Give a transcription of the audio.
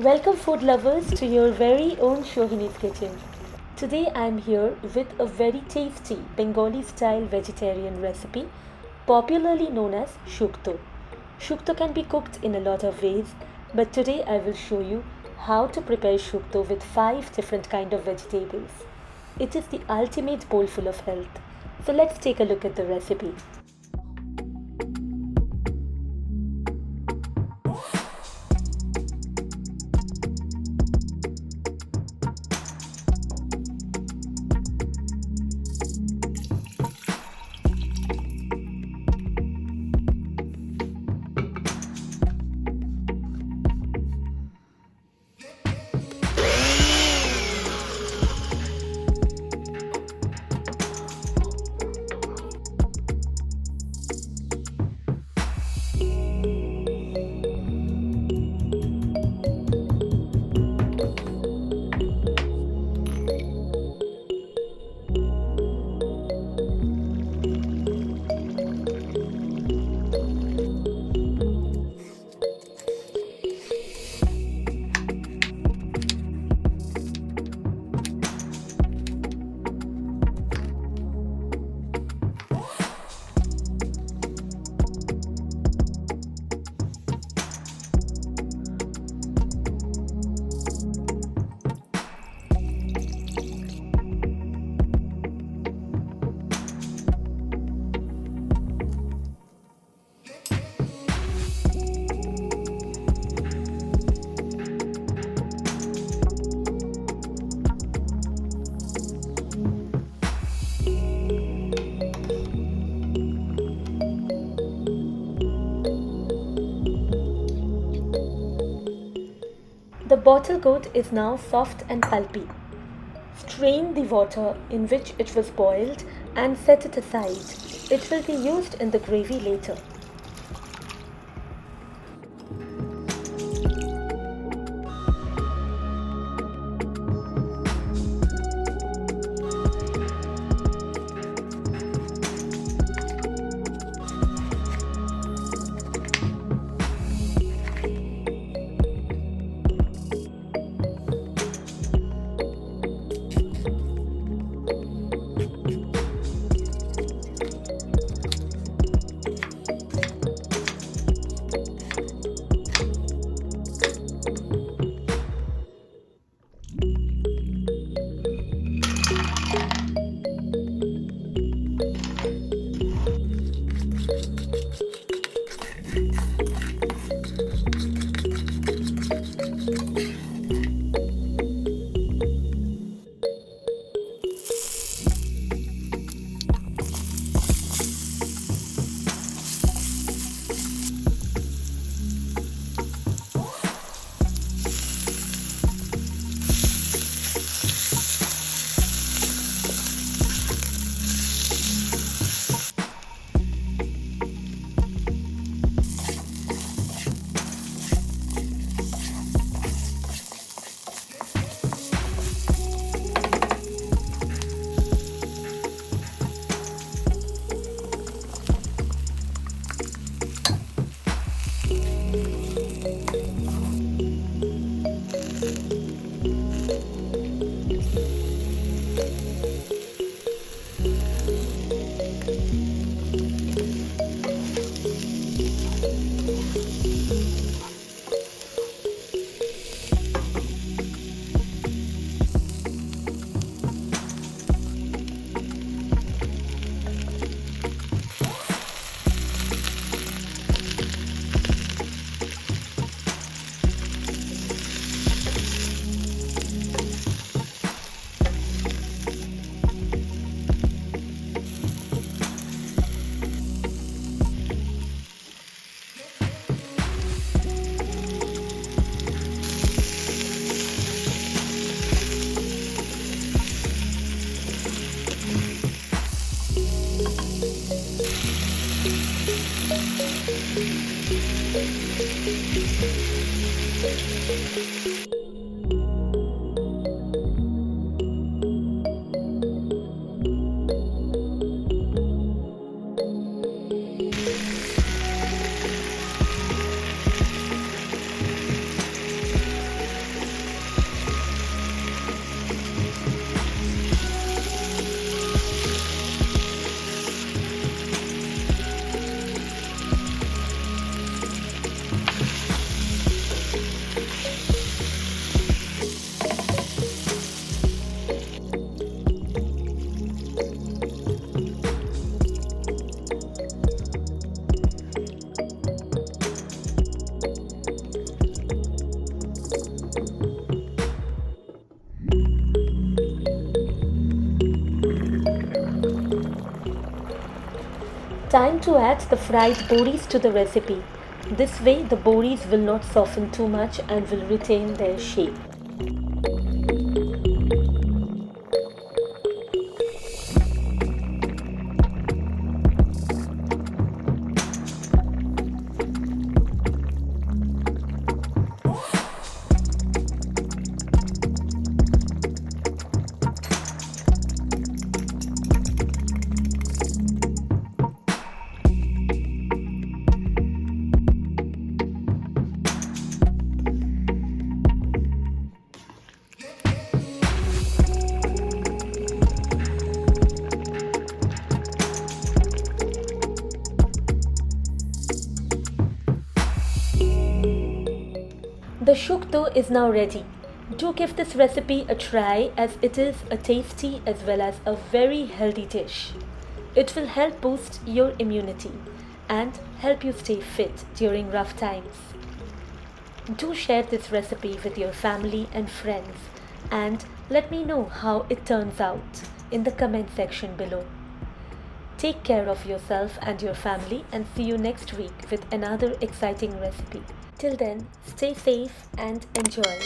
Welcome, food lovers, to your very own Shohini's kitchen. Today I am here with a very tasty Bengali style vegetarian recipe, popularly known as Shukto. Shukto can be cooked in a lot of ways, but today I will show you how to prepare Shukto with 5 different kind of vegetables. It is the ultimate bowl full of health. So let's take a look at the recipe. The bottle gourd is now soft and pulpy. Strain the water in which it was boiled and set it aside. It will be used in the gravy later. Time to add the fried boris to the recipe. This way the boris will not soften too much and will retain their shape. The shukto is now ready. Do give this recipe a try as it is a tasty as well as a very healthy dish. It will help boost your immunity and help you stay fit during rough times. Do share this recipe with your family and friends and let me know how it turns out in the comment section below. Take care of yourself and your family and see you next week with another exciting recipe. Till then, stay safe and enjoy.